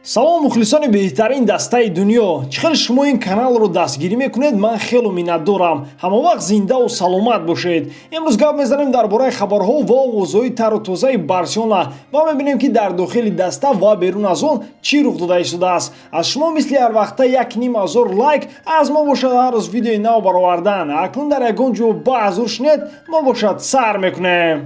салом мухлисони беҳтарин дастаи дунё. чӣ хел шумо ин каналро дастгирӣ мекунед? Ман хело миннатдорам. ҳамавақт зиндаву саломат бошед. имрӯз гап мезанем дар бораи хабарҳо ва овозҳои тару тозаи Барселона ва мебинем ки дар дохили даста ва берун аз он чӣ рух дода истодааст. аз шумо мисли ҳарвақта 1500 лайк, аз мо бошад ҳар рӯз видеои нав баровардан. акнун дар ягон ҷо ба азур шинед, мо бошад сар мекунем.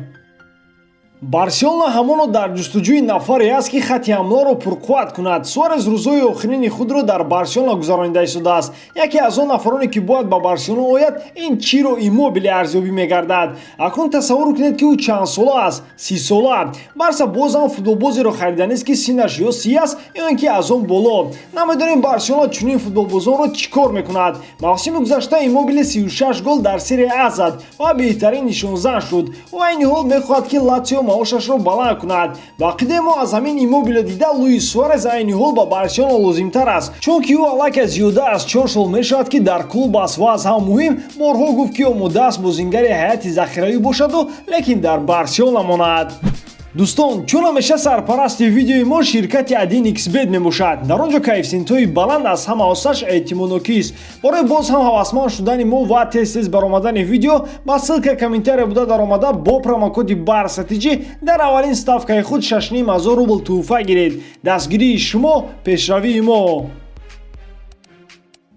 Барселона ҳамоно дар ҷустуҷӯи нафаре аст ки хатти ҳамлоро пурқувват кунад. Суарез рӯзҳои охирини худро дар Барселона гузаронида истодааст. яке аз он нафароне ки бояд ба Барселона ояд, ин чиро иммобиле арзёбӣ мегардад. акнун тасаввур кунед ки ӯ чанд сола аст? 30 сола. Барса боз ҳам футболбозеро хариданист ки синаш ё 30 аст ё ин ки аз он боло. намедонем Барселона чунин футболбозонро чӣ кор мекунад. мавсими гузашта иммобиле 36 гол дар серия А зад ва беҳтарин нишонзан шуд. ӯ айни ҳол мехоҳад ки Латсио маошашро баланд кунад. ба ақидаи мо аз ҳамин иммобиле дида Луис Суарез айни ҳол ба Барселона лозимтар аст, чунки ӯ аллакай зиёда аз 4 сол мешавад ки дар клуб аст ва аз ҳам муҳим борҳо гуфт ки омода аст бозингари ҳайати захиравӣ бошаду лекин дар Барселона монад. дӯстон, чун ҳамеша сарпарасти видеои мо ширкати Адин XBet мебошад. дар он ҷо коэффициентҳои баланд аз ҳама осаш эътимоднокист. барои боз ҳам ҳавасманд шудани мо ва тез баромадани видео ба ссилкаи комментария буда даромада бо промокоди BARSATG дар аввалин ставкаи худ 6500 рубл тӯҳфа гиред. дастгирии шумо, пешравии мо.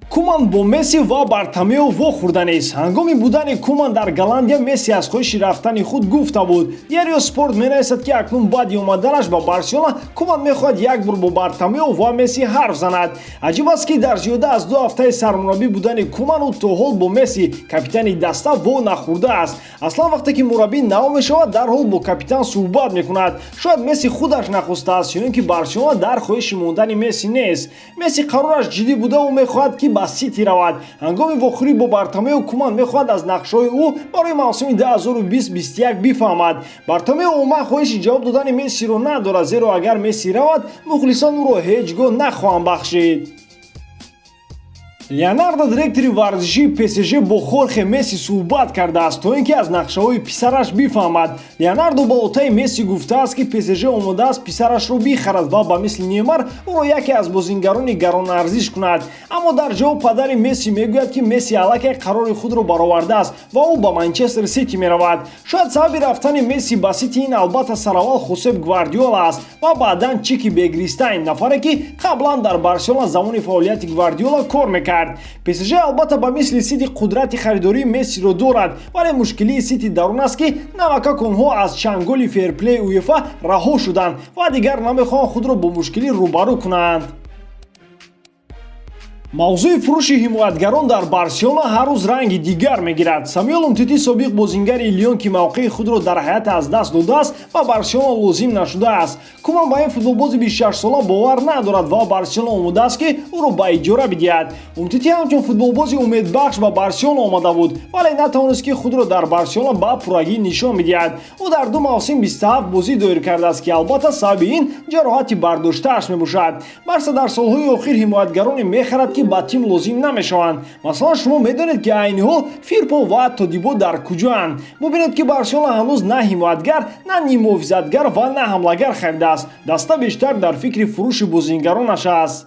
Куман бо Месси ва Бартомеу вохӯрда нест. ҳангоми будани Куман дар Голландия Месси аз хоҳиши рафтани худ гуфта буд. Диарио Спорт менависад ки акнун баъди омаданаш ба Барселона Куман мехоҳад як бор бо Бартомеу ва Месси ҳарф занад. аҷиб аст ки дар зиёда аз 2 ҳафтаи сармураббӣ будани Куман ӯ то ҳол бо Месси капитани даста во нахӯрда аст. аслан вақте ки мураббӣ нав мешавад дарҳол бо капитан суҳбат мекунад. шояд Месси худаш нахостааст ё ин ки Барселона дар хоҳиши мондани Месси нест. Месси қарораш ҷиддӣ буда ӯ мехоҳад ки ба Сити равад. ҳангоми вохӯрӣ бо Бартомеу Куман мехоҳад аз нақшҳои ӯ барои мавсими 2020-21 бифаҳмад. Бартомеу умуман хоҳиши ҷавоб додани Мессиро надорад, зеро агар Месси равад мухлисон ӯро ҳеҷ гоҳ нахоҳанд бахшид. Леонардо директори варзишии ПСЖ бо Хорхе Месси суҳбат кардааст то ин ки аз нақшаҳои писараш бифаҳмад. Леонардо ба отаи Месси гуфтааст ки ПСЖ омодааст писарашро бихарад ва ба мисли Неймар ӯро яке аз бозингарони гаронарзиш кунад. аммо дар ҷавоб падари Месси мегӯяд ки Месси аллакай қарори худро баровардааст ва ӯ ба Манчестер Сити меравад. шояд сабаби рафтани Месси ба Сити ин албатта сараввал Хосеп Гвардиола аст ва баъдан Чики Бегристайн, нафаре ки қаблан дар Барселона замони фаъолияти Гвардиола кор мекард. ПСЖ албатта ба мисли Сити қудрати харидории Мессиро дорад, вале мушкилии Сити дар он аст ки навакак онҳо аз чанголи ферплеи УЕФА раҳо шуданд ва дигар намехоҳанд худро бо мушкилӣ рӯбарӯ кунанд. мавзӯи фурӯши ҳимоятгарон дар Барселона ҳар рӯз ранги дигар мегирад. Самюэл Умтити собиқ бозингари Лион ки мавқеи худро дар ҳаята аз даст додааст ба Барселона лозим нашудааст. Куман ба ин футболбози 26 сола бовар надорад ва Барселона омодааст ки ӯро ба иҷора бидиҳад. Умтити ҳамчун футболбози умедбахш ба Барселона омада буд, вале натавонист ки худро дар Барселона ба пуррагӣ нишон бидиҳад. ӯ дар 2 мавсим 27 бозӣ доир кардааст ки албатта сабаби ин ҷароҳати бардоштааш мебошад. Барса дар солҳои охир ҳимоятгароне мехарад ба тим лозим намешаванд. маслан шумо медонед ки айни ҳол Фирпо ва Тодибо дар куҷоанд. мубинед ки Барселона ҳанӯз на ҳимоятгар, на нимувизатгар ва на ҳамлагар харидааст. даста бештар дар фикри фурӯши бозингаронаш аст.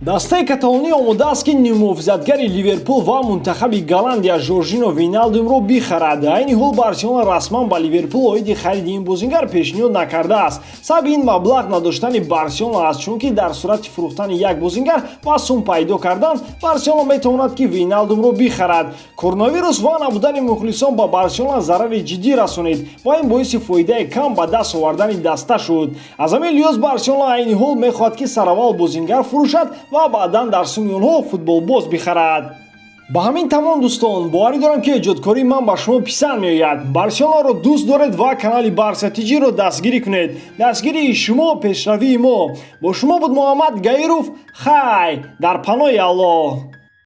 дастаи каталонӣ омодааст ки нимувизатгари Ливерпул ва мунтахаби Голландия Жоржино Вейналдумро бихарад. айни ҳол Барселона расман ба Ливерпул оиди хариди ин бозингар пешниҳод накардааст. сабаби ин маблағ надоштани Барселона аст, чунки дар сурати фурӯхтани як бозингар ва сум пайдо кардан Барселона метавонад ки Вейналдумро бихарад. коронавирус ва набудани мухлисон ба Барселона зарари ҷиддӣ расонид ва ин боиси фоидаи кам ба даст овардани даста шуд. аз ҳамин лиҳоз Барселона айни ҳол мехоҳад ки сараввал бозингар фурӯшад ва баъдан дар сумми онҳо футболбоз бихарад. ба ҳамин тамом дӯстон, боварӣ дорам ки эҷодкории ман ба шумо писанд меояд. Барселонаро дӯст доред ва канали BARSATG-ро дастгирӣ кунед. дастгирии шумо, пешравии мо. бо шумо буд Муҳаммад Гаиров. хай дар паноҳи Аллоҳ.